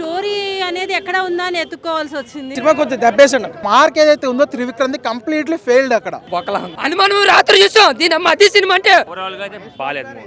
Story అనేది ఎక్కడ ఉందా అని ఎత్తుకోవాల్సి వచ్చింది. సినిమా కొంచెం దెబ్బేసాడు. మార్క్ ఏదైతే ఉందో త్రివిక్రమ్ కంప్లీట్లీ ఫెయిల్డ్ అక్కడ. అనుమానం రాత్రి చూసాం దీని అమ్మ అది సినిమా అంటే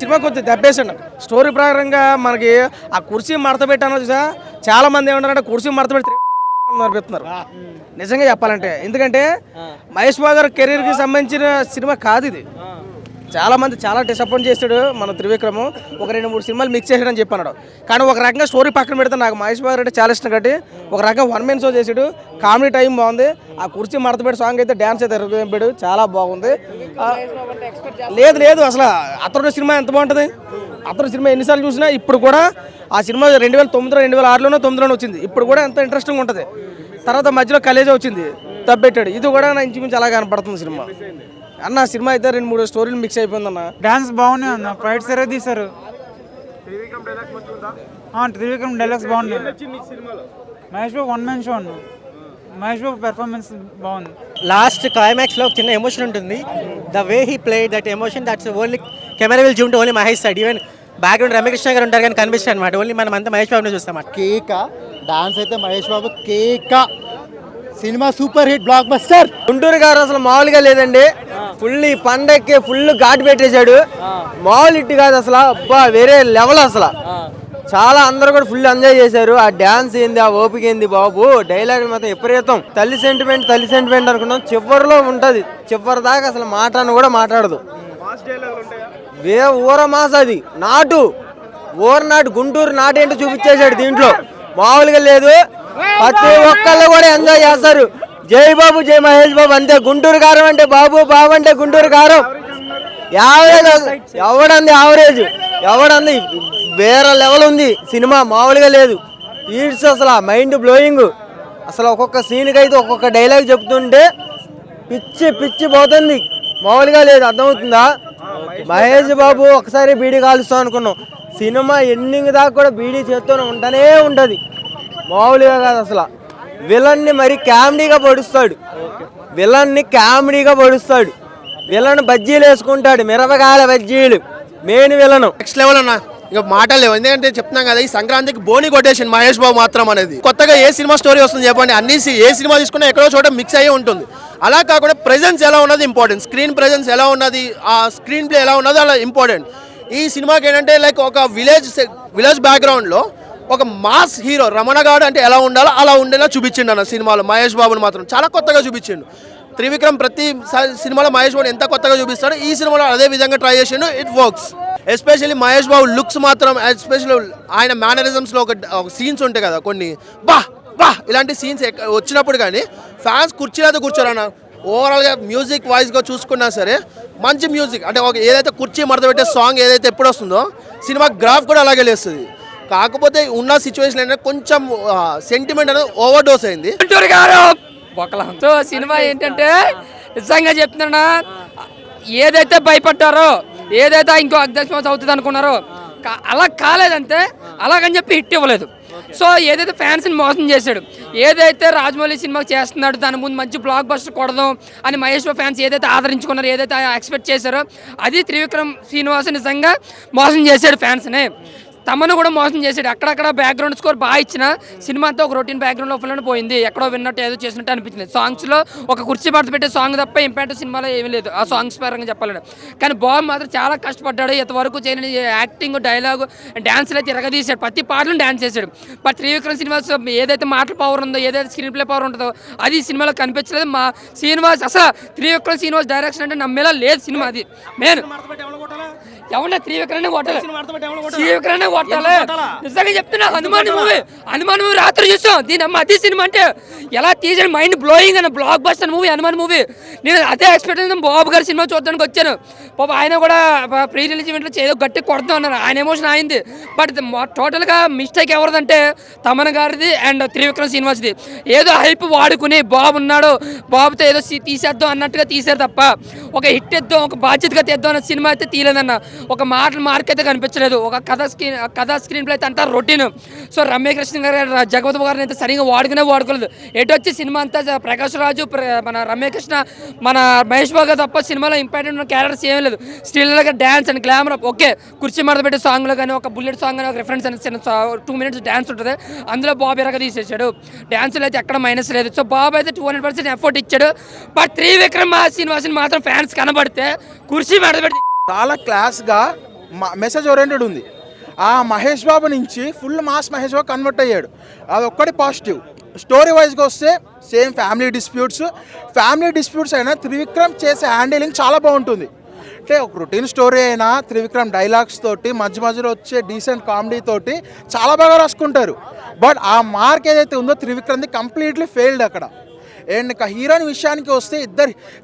సినిమా కొంచెం దెబ్బేసాడు. స్టోరీ ప్రకారంగా మనకి ఆ కుర్చీ మడత పెట్టాను చూసా, చాలా మంది ఏమంటారంటే కుర్చీ మడత పెట్టి నడిపిస్తున్నారు నిజంగా చెప్పాలంటే. ఎందుకంటే మహేష్ బాబు గారి కెరీర్ కి సంబంధించిన సినిమా కాదు ఇది. చాలా మంది చాలా డిసప్పాయింట్ చేశాడు మన త్రివిక్రమ్. ఒక 2-3 సినిమాలు మిక్స్ చేసాడని చెప్పన్నాడు. కానీ ఒక రకంగా స్టోరీ పక్కన పెడితే నాకు మహేష్ బాబు అంటే చాలా ఇష్టం కాబట్టి ఒక రకంగా 1 man షో చేసాడు. కామెడీ టైం బాగుంది. ఆ కుర్చీ మడతపెట్టి సాంగ్ అయితే డ్యాన్స్ అయితే ఎరగంపాడు, చాలా బాగుంది. లేదు అసలు అతడు సినిమా ఎంత బాగుంటుంది. అతడు సినిమా ఎన్నిసార్లు చూసినా ఇప్పుడు కూడా ఆ సినిమా 2009, 2006లోనో 2009లోనే వచ్చింది. ఇప్పుడు కూడా ఎంత ఇంట్రెస్టింగ్ ఉంటుంది. తర్వాత మధ్యలో కలేజా వచ్చింది, తప్పెట్టాడు. ఇది కూడా నా ఇంచుమించు అలా కనపడుతుంది సినిమా. అన్న సినిమా అయితే 2-3 స్టోరీలు మిక్స్ అయిపోయింది అన్న. డాన్స్ బాగున్నాయి అన్న, ఫైట్స్ సరే తీశారు. త్రివిక్రమ్ డైలాగ్స్ బాగున్నాయి. మహేష్ బాబు 1 man షో అన్న. మహేష్ బాబు పెర్ఫార్మెన్స్ బాగుంది. లాస్ట్ క్లైమాక్స్ లో చిన్న ఎమోషన్ ఉంటుంది. The way he played that emotion, that's only camera will zoom to only Mahesh side. Even background Ramya Krishna garu ఉంటారు కానీ కనిపిస్తారు అనమాట. ఓన్లీ మనం అంతా మహేష్ బాబుని చూస్తాం. కేక డాన్స్ అయితే మహేష్ బాబు కేక. Cinema super hit, block buster. Guntur గారు అసలు మామూలుగా లేదండి. ఫుల్ ఈ పండక్కి ఫుల్ ఘాటు పెట్టేశాడు. మామూలు హిట్ కాదు అసలు. అబ్బా వేరే లెవెల్ అసలు. చాలా అందరూ కూడా ఫుల్ ఎంజాయ్ చేశారు. ఆ డ్యాన్స్ ఏంది, ఆ ఓపిక ఏంది బాబు. డైలాగ్ మాత్రం విపరీతం. తల్లి సెంటిమెంట్ అనుకున్నాం, చివరిలో ఉంటది. చివరి దాకా అసలు మాటను కూడా మాట్లాడదు. ఊర మాస్ అది నాటు నాటు గుంటూరు నాటు ఏంటో చూపించేశాడు దీంట్లో. మామూలుగా లేదు. ప్రతి ఒక్కళ్ళు కూడా ఎంజాయ్ చేస్తారు. జై బాబు జై మహేష్ బాబు అంతే. గుంటూరు కారం అంటే బాబు అంటే గుంటూరు కారం. యావరేజ్ ఎవడంది వేరే లెవెల్ ఉంది సినిమా. మామూలుగా లేదు. ఈడ్స్ అసలు మైండ్ బ్లోయింగ్. అసలు ఒక్కొక్క సీన్కి అయితే ఒక్కొక్క డైలాగ్ చెప్తుంటే పిచ్చి పోతుంది. మామూలుగా లేదు. అర్థమవుతుందా? మహేష్ బాబు ఒకసారి బీడీ కాలుస్తాం అనుకున్నాం. సినిమా ఎండింగ్ దాకా కూడా బీడీ చేస్తూనే ఉంటూనే ఉంటుంది. మామూలుగా కాదు అసలు. విలన్ని మరి కామెడీగా పొడుస్తాడు. విలన్ బజ్జీలు వేసుకుంటాడు, మిరపకాయల బజ్జీలు. మెయిన్ విలను నెక్స్ట్ లెవెల్ అన్న. ఇక మాటలు లేవు. ఎందుకంటే చెప్తున్నాం కదా, ఈ సంక్రాంతికి బోని కొటేషన్ మహేష్ బాబు మాత్రం అనేది. కొత్తగా ఏ సినిమా స్టోరీ వస్తుంది చెప్పండి. అన్ని ఏ సినిమా తీసుకున్నా ఎక్కడో చోట మిక్స్ అయ్యి ఉంటుంది. అలా కాకుండా ప్రెజెన్స్ ఎలా ఉన్నది ఇంపార్టెంట్. స్క్రీన్ ప్రెజెన్స్ ఎలా ఉన్నది, ఆ స్క్రీన్ ప్లే ఎలా ఉన్నది అలా ఇంపార్టెంట్. ఈ సినిమాకి ఏంటంటే లైక్ ఒక విలేజ్ బ్యాక్గ్రౌండ్లో ఒక మాస్ హీరో రమణగాడు అంటే ఎలా ఉండాలో అలా ఉండేలా చూపించిండు అన్న సినిమాలో. మహేష్ బాబుని మాత్రం చాలా కొత్తగా చూపించిండు. త్రివిక్రమ్ ప్రతి సినిమాలో మహేష్ బాబుని ఎంత కొత్తగా చూపిస్తాడో ఈ సినిమాలో అదే విధంగా ట్రై చేసిండు. It works. Especially Mahesh Babu looks మాత్రం, ఎస్పెషల్లీ ఆయన మేనరిజమ్స్లో ఒక సీన్స్ ఉంటాయి కదా కొన్ని, బా ఇలాంటి సీన్స్ వచ్చినప్పుడు కానీ ఫ్యాన్స్ కుర్చీలతో కూర్చోరన్న. ఓవరాల్గా మ్యూజిక్ వాయిస్గా చూసుకున్నా సరే మంచి మ్యూజిక్. అంటే ఒక ఏదైతే కుర్చీ మడత పెట్టే సాంగ్ ఏదైతే ఎప్పుడు వస్తుందో సినిమా గ్రాఫ్ కూడా అలాగే లేస్తుంది. కాకపోతే ఉన్న సిచ్యువేషన్ ఏంటంటే కొంచెం సెంటిమెంట్ అనేది ఓవర్ డోస్ అయింది. సో సినిమా ఏంటంటే నిజంగా చెప్తున్నా, ఏదైతే భయపడ్డారో, ఏదైతే ఇంకో అగ్నిశోష అవుతుంది అనుకున్నారో అలా కాలేదంటే, అలాగని చెప్పి హిట్ ఇవ్వలేదు. సో ఏదైతే ఫ్యాన్స్ని మోసం చేశాడు, ఏదైతే రాజమౌళి సినిమా చేస్తున్నాడు దాని ముందు మంచి బ్లాక్ బస్టర్ కొడదాం అని మహేష్ బాబు ఫ్యాన్స్ ఏదైతే ఆదరించుకున్నారో, ఏదైతే ఎక్స్పెక్ట్ చేశారో అది త్రివిక్రమ్ శ్రీనివాస్ నిజంగా మోసం చేశాడు ఫ్యాన్స్ని. తమను కూడా మోసం చేసాడు. అక్కడక్కడ బ్యాక్గ్రౌండ్ స్కోర్ బాగా ఇచ్చిన సినిమా అంతా ఒక రొటీన్ బ్యాక్గ్రౌండ్ లోపలనే పోయింది. ఎక్కడో విన్నట్టు ఏదో చేసినట్టు అనిపించింది. సాంగ్స్లో ఒక కుర్చీ పడత పెట్టే సాంగ్ తప్ప ఇంపాక్ట్ సినిమాలో ఏమీ లేదు ఆ సాంగ్స్ పరంగా చెప్పాలంటే. కానీ బాబు మాత్రం చాలా కష్టపడ్డాడు. ఇంతవరకు చేయని యాక్టింగ్, డైలాగు, డ్యాన్స్లో అయితే తిరగదీశాడు. ప్రతి పాటలను డ్యాన్స్ చేశాడు. బట్ త్రివిక్రమ్ శ్రీనివాస్ ఏదైతే మాటల పవర్ ఉందో, ఏదైతే స్క్రీన్ ప్లే పవర్ ఉంటుందో అది సినిమాలో కనిపించలేదు. మా శ్రీనివాస్ అసలు త్రివిక్రమ్ శ్రీనివాస్ డైరెక్షన్ అంటే నమ్మేలా లేదు సినిమా. అది మెయిన్ ఎవరన్నా త్రివిక్రమ్ కొట్టాలి, నిజంగా చెప్తున్నా. హనుమాన్ మూవీ రాత్రి చూసాం. దీని అమ్మ అది సినిమా అంటే ఎలా తీసాడు, మైండ్ బ్లోయింగ్ అన్న block buster movie Hanuman movie. నేను అదే ఎక్స్పెక్ట్ చేస్తాను. బాబు గారి సినిమా చూడడానికి వచ్చాను. పాప ఆయన కూడా ప్రీ రిలీజ్ ఈవెంట్లో ఏదో గట్టి కొడతాం అన్నారు. ఆయన ఎమోషన్ అయింది. బట్ టోటల్గా మిస్టేక్ ఎవరిదంటే తమన్ గారిది అండ్ త్రివిక్రమ్ శ్రీనివాస్ది. ఏదో హైప్ వాడుకుని బాబు ఉన్నాడు, బాబుతో ఏదో తీసేద్దాం అన్నట్టుగా తీసారు తప్ప ఒక హిట్ ఇద్దాం, ఒక బాధ్యతగా తెద్దాం అన్న సినిమా అయితే తీయలేదన్న. ఒక మార్క్ అయితే కనిపించలేదు. ఒక కథ స్క్రీన్ ప్లే అయితే అంతా రొటీన్. సో రమ్యకృష్ణ గారు జగపతి గారిని అయితే సరిగా వాడుకోలేదు. ఎటు వచ్చి సినిమా అంతా ప్రకాష్ రాజు, మన రమ్యకృష్ణ, మన మహేష్ బాబు తప్ప సినిమాలో ఇంపార్టెంట్ ఉన్న క్యారెక్టర్స్ ఏమీ లేదు. స్టిల్గా డ్యాన్స్ అండ్ గ్లామర్ ఓకే, కుర్చీ మడత పెట్టే సాంగ్లో కానీ ఒక బుల్లెట్ సాంగ్ అని ఒక రిఫరెన్స్ అని 2 minutes డ్యాన్స్ ఉంటుంది. అందులో బాబు ఎరగ తీసేసాడు. డ్యాన్స్లో అయితే ఎక్కడ మైనస్ లేదు. సో బాబు అయితే 200% ఎఫర్ట్ ఇచ్చాడు. బట్ త్రివిక్రమ్ శ్రీనివాసన్ మాత్రం ఫ్యాన్స్ కనబడితే కుర్చీ మడత పెట్టి చాలా క్లాస్గా మెసేజ్ ఓరియంటెడ్ ఉంది. ఆ మహేష్ బాబు నుంచి full mass Mahesh Babu convert అయ్యాడు. అది ఒక్కటి పాజిటివ్. స్టోరీ వైజ్గా వస్తే సేమ్ ఫ్యామిలీ డిస్ప్యూట్స్ అయినా త్రివిక్రమ్ చేసే హ్యాండిలింగ్ చాలా బాగుంటుంది. అంటే ఒక రొటీన్ స్టోరీ అయినా త్రివిక్రమ్ డైలాగ్స్ తోటి మధ్యలో వచ్చే డీసెంట్ కామెడీ తోటి చాలా బాగా రాసుకుంటారు. బట్ ఆ మార్క్ ఏదైతే ఉందో త్రివిక్రమ్ది కంప్లీట్లీ ఫెయిల్డ్ అక్కడ. అండ్ ఇంకా హీరోయిన్ విషయానికి వస్తే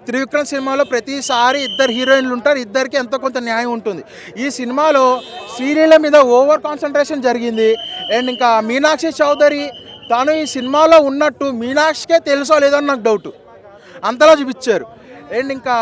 త్రివిక్రమ్ సినిమాలో ప్రతిసారి 2 హీరోయిన్లు ఉంటారు. ఇద్దరికి ఎంతో కొంత న్యాయం ఉంటుంది. ఈ సినిమాలో సీరియళ్ళ మీద ఓవర్ కాన్సన్ట్రేషన్ జరిగింది. అండ్ ఇంకా మీనాక్షి చౌదరి తను ఈ సినిమాలో ఉన్నట్టు మీనాక్షికే తెలుసో లేదో అని నాకు డౌట్, అంతలా చూపించారు. అండ్ ఇంకా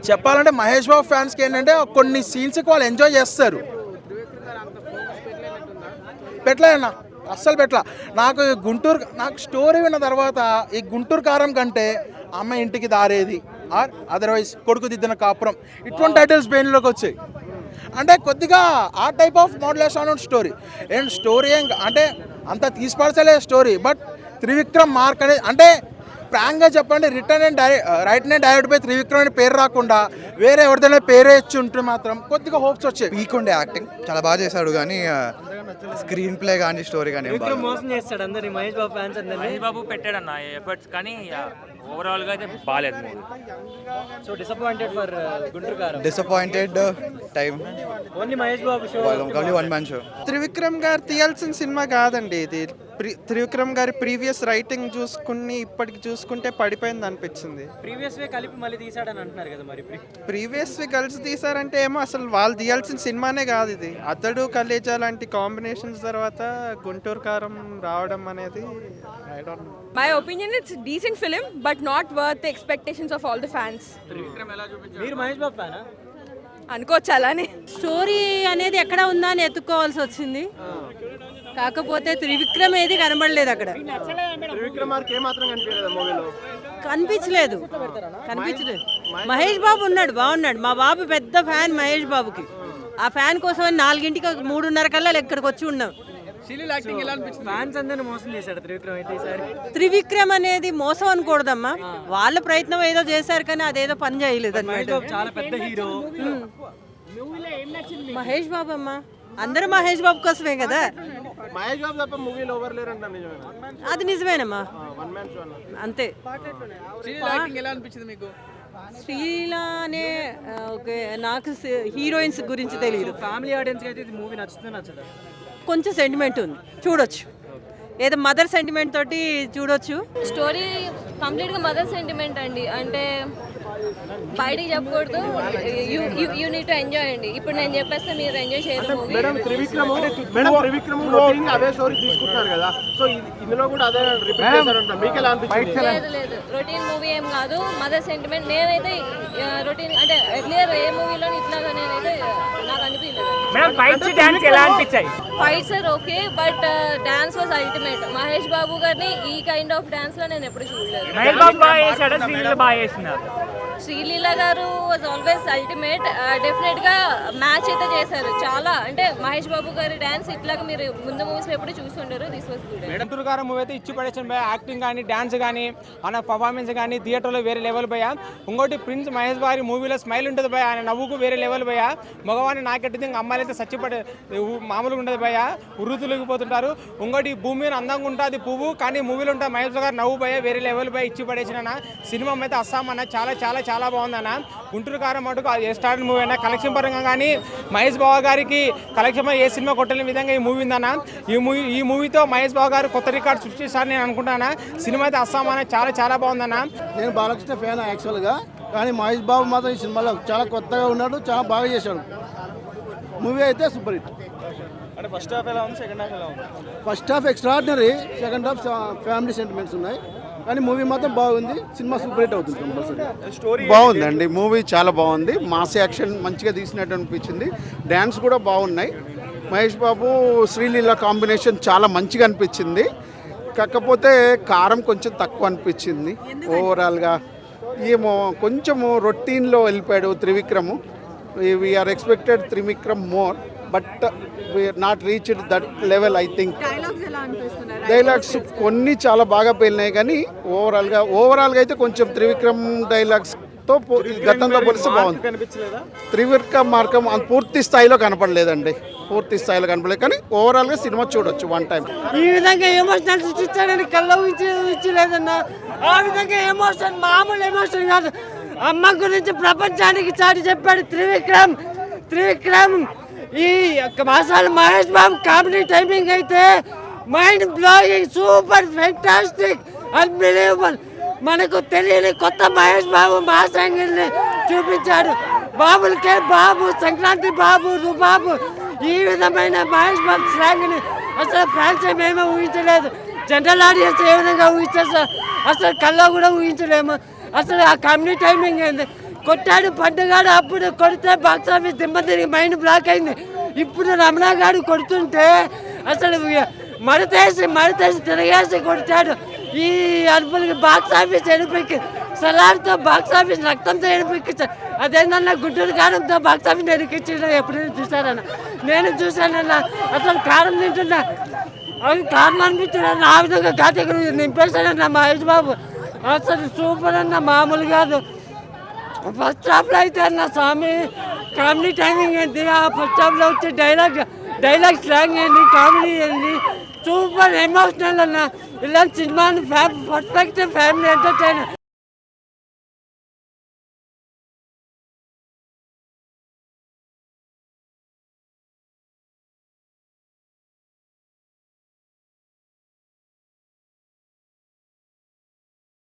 చెప్పాలంటే మహేష్ బాబు ఫ్యాన్స్కి ఏంటంటే కొన్ని సీన్స్కి వాళ్ళు ఎంజాయ్ చేస్తారు. పెట్టలేదన్నా, అస్సలు పెట్టలా. నాకు స్టోరీ విన్న తర్వాత ఈ గుంటూరు కారం కంటే అమ్మ ఇంటికి దారేది ఆర్ అదర్వైజ్ కొడుకు దిద్దిన కాపురం ఇటువంటి టైటిల్స్ బ్రెయిన్లోకి వచ్చాయి. అంటే కొద్దిగా ఆ type of మోడలేషన్ story. And story అంటే అంత తీసిపడచలే స్టోరీ. బట్ త్రివిక్రమ్ మార్క్ అనేది అంటే ఫ్రాంక్గా చెప్పండి, right and direct by Trivikram అనే పేరు రాకుండా వేరే ఎవరిదైనా పేరే ఇచ్చి ఉంటే మాత్రం కొద్దిగా హోప్స్ వచ్చాయి. వీక్ ఉండే యాక్టింగ్ చాలా బాగా చేశాడు, కానీ స్క్రీన్ ప్లే కానీ స్టోరీ కానీ మోసం చేస్తాడు అందరినీ మహేష్ బాబు ఫ్యాన్స్ అందరినీ. మహేష్ బాబు పెట్టాడన్న ఎఫర్ట్స్, కానీ ఓవరాల్గా అయితే బాగాలేదు movie. So disappointed for Guntur Karam. Disappointed time. Only Mahesh Babu show, only one man show. Trivikram garu తీయాల్సిన సినిమా కాదండి ఇది. త్రివిక్రమ్ గారి ప్రీవియస్ రైటింగ్ చూసుకుని ఇప్పటికి చూసుకుంటే పడిపోయింది అనిపించింది. ప్రీవియస్ వే కలిపి మళ్ళీ తీసాడని అంటున్నారు కదా, మరి ప్రీవియస్ కలిసి తీసారంటే ఏమో అసలు వాళ్ళు తీయాల్సిన సినిమానే కాదు ఇది. అతడు కలేజా లాంటి కాంబినేషన్స్ తర్వాత గుంటూరు కారం రావడం అనేది I don't know. My opinion, it's decent film, but not worth the expectations of all the fans. మీరు మహేష్ బాబు ఫ్యానా? అనుకోవచ్చు అలానే. స్టోరీ అనేది ఎక్కడ ఉందా అని ఎత్తుకోవాల్సి వచ్చింది. కాకపోతే త్రివిక్రమ్ ఏది కనబడలేదు అక్కడ. కనిపించలేదు. మహేష్ బాబు ఉన్నాడు, బాగున్నాడు. మా బాబు పెద్ద ఫ్యాన్ మహేష్ బాబుకి. ఆ ఫ్యాన్ కోసం 4ంటికి 3:30 కల్లా ఇక్కడికి వచ్చి ఉన్నాం. ఫ్యాన్స్ అందరినీ మోసం చేశాడు త్రివిక్రమ్ అయితే ఈసారి. త్రివిక్రమ్ అనేది మోసం అనకూడదమ్మా, వాళ్ళ ప్రయత్నం ఏదో చేశారు కానీ అదేదో పని చేయలేదు అన్నమాట. చాలా పెద్ద హీరో మహేష్ బాబు అమ్మా, అందరూ మహేష్ బాబు కోసమే కదా. మహేష్ బాబు తప్ప మూవీలో ఎవరు లేరంట, అది నిజమేనమ్మా, అంతే. శ్రీలా అనే ఓకే, నాకు హీరోయిన్స్ గురించి తెలియదు. ఫ్యామిలీ ఆడియన్స్ అయితే ఇది మూవీ నచ్చుతుందో నచ్చదా? కొంచెం సెంటిమెంట్ ఉంది, చూడొచ్చు. ఏదో మదర్ సెంటిమెంట్ తోటి చూడొచ్చు. స్టోరీ కంప్లీట్గా మదర్ సెంటిమెంట్ అండి. అంటే బయటికి చెప్పకూడదు, యూ నీడ్ టు ఎంజాయ్ అండి. ఇప్పుడు నేను చెప్పేస్తే మీరు ఎంజాయ్ చేయరు మూవీ. త్రివిక్రమ్ అదే స్టోరీ తీసుకుంటున్నారు కదా, సో ఇందులో కూడా అదే రిపీట్ చేశారంట. మీకు ఎలా అనిపించింది? లేదు, రొటీన్ మూవీ ఏం కాదు, మదర్ సెంటిమెంట్. నేనైతే రొటీన్ అంటే ఎర్లియర్ ఏ మూవీలో ఇట్లాగా నేనైతే నాకు అనిపించలేదు. Fights are okay, but dance was ultimate. Mahesh Babu గారిని ఈ కైండ్ ఆఫ్ డాన్స్ లో నేను ఎప్పుడు చూడలేదు. శ్రీలీల గారు వాజ్ ఆల్వేస్ అల్టిమేట్. డెఫినెట్ గా మ్యాచ్ అయితే చేశారు చాలా. అంటే మహేష్ బాబు గారి డాన్స్ ఇట్లాగా మీరు ముందు మూవీస్ ఎప్పుడు చూస్తుంటారు. This was good. గుంటూరు కారం మూవీ అయితే ఇచ్చి పడేసాను భయ. యాక్టింగ్ కానీ డాన్స్ కానీ ఆయన పర్ఫార్మెన్స్ కానీ థియేటర్లో వేరే లెవెల్ భయ. ఇంకోటి ప్రిన్స్ మహేష్ గారి మూవీలో స్మైల్ ఉంటుంది భయ, ఆయన నవ్వుకు వేరే లెవెల్ భయ. మగవాడిని నాకెట్టింది, అమ్మాయిలు అయితే చచ్చిపడే మామూలుగా ఉంటుంది భయ, ఉర్రుతులగిపోతుంటారు. ఇంకోటి భూమి మీద అందంగా ఉంటుంది పువ్వు, కానీ మూవీలో ఉంటుంది మహేష్ గారు నవ్వు భయ, వేరే లెవెల్ భయ. ఇచ్చి పడేసిన సినిమా అయితే అస్సాం అన్న చాలా చాలా చాలా బాగుందన్న. గుంటూరు కారం మటుకు ఏ స్టార్ మూవీ అయినా కలెక్షన్ పరంగా కానీ మహేష్ బాబు గారికి కలెక్షన్ ఏ సినిమా కొట్టలేని విధంగా ఈ మూవీ ఉందన్న. ఈ మూవీతో మహేష్ బాబు గారు కొత్త రికార్డు సృష్టిస్తారని నేను అనుకుంటాను. సినిమా అయితే అస్సాం అన్న చాలా చాలా బాగుందన్న. నేను బాలకృష్ణ ఫ్యాన్ యాక్చువల్గా, కానీ మహేష్ బాబు మాత్రం ఈ సినిమాలో చాలా కొత్తగా ఉన్నాడు, చాలా బాగా చేశాడు. మూవీ అయితే సూపర్ హిట్. అంటే ఫస్ట్ హాఫ్ ఎలా ఉంది, సెకండ్ హాఫ్ ఎలా ఉంది? First half extraordinary, second half family sentiments ఉన్నాయి. కానీ మూవీ మాత్రం బాగుంది. సినిమా సూపర్ హిట్ అవుతుంది కంపల్సరీ. బాగుందండి మూవీ, చాలా బాగుంది. మాస్ యాక్షన్ మంచిగా తీసినట్టు అనిపించింది. డ్యాన్స్ కూడా బాగున్నాయి. మహేష్ బాబు శ్రీలీల కాంబినేషన్ చాలా మంచిగా అనిపించింది. కాకపోతే కారం కొంచెం తక్కువ అనిపించింది ఓవరాల్గా. ఏమో కొంచెము రొటీన్లో వెళ్ళిపోయాడు Trivikram. We are expected Trivikram more, but we are not reached that level. I think dialogues కొన్ని చాలా బాగా పేలినాయి, కానీ ఓవరాల్గా అయితే కొంచెం త్రివిక్రమ్ డైలాగ్స్తో గతంలో పోలిస్తే బాగుంది. త్రివిక్రమ్ మార్గం పూర్తి స్థాయిలో కనపడలేదండి, పూర్తి స్థాయిలో కనపడలేదు. కానీ ఓవరాల్గా సినిమా చూడొచ్చు వన్ టైం. ఈ విధంగా ఎమోషనల్ చూపించాడని కళ్ళ ఊహించలేదన్నా. ఆ విధంగా ఎమోషన్ మామూలు ఎమోషన్ కాదు. అమ్మ గురించి ప్రపంచానికి చాటి చెప్పాడు త్రివిక్రమ్. ఈ మాసాలు మహేష్ బాబు కామెడీ టైమింగ్ అయితే mind blowing, super, fantastic, unbelievable. మనకు తెలియని కొత్త మహేష్ బాబు మాస్ యాంగిల్ని చూపించాడు. బాబులకే బాబు, సంక్రాంతి బాబు, రుబాబు, ఈ విధమైన మహేష్ బాబు స్లాంగ్ని అసలు ఫ్యాన్స్ ఏమేమో ఊహించలేదు. జనరల్ ఆడియన్స్ ఏ విధంగా ఊహించారు అసలు కల్లో కూడా ఊహించలేము. అసలు ఆ కామెడీ టైమింగ్ ఏంది, కొట్టాడు పండుగాడు, అప్పుడు కొడితే బాక్స్ ఆఫీస్ దిమ్మ తిరిగి మైండ్ బ్లాక్ అయింది. ఇప్పుడు రమణ గారు కొడుతుంటే అసలు మడతేసి తిరగేసి కొట్టాడు. ఈ అరుపులకి బాక్స్ ఆఫీస్ ఎడిపెక్కి, సలార్తో బాక్స్ ఆఫీస్ రక్తంతో ఎడిపెక్కించాడు. అదేంటన్నా గుంటూరు కారంతో బాక్స్ ఆఫీస్ ఎడికించడం ఎప్పుడైనా చూసారన్న? నేను చూశానన్నా. అసలు కారం తింటున్నా, అవి కారణం అనిపించాడు. ఆ విధంగా ఘాటికి నింపేశాడన్న మహేష్ బాబు. అసలు సూపర్ అన్న, మామూలు కాదు. ఫస్ట్ హాఫ్లో అయితే అన్న స్వామి కామెడీ టైమింగ్ ఏంటి, ఆ ఫస్ట్ హాఫ్లో వచ్చే డైలాగ్ స్లాంగ్ ఏంటి, కామెడీ ఏంటి, సూపర్ ఎమోషనల్ అన్న. ఇలాంటి సినిమాని పర్ఫెక్ట్ ఫ్యామిలీ ఎంటర్టైనర్.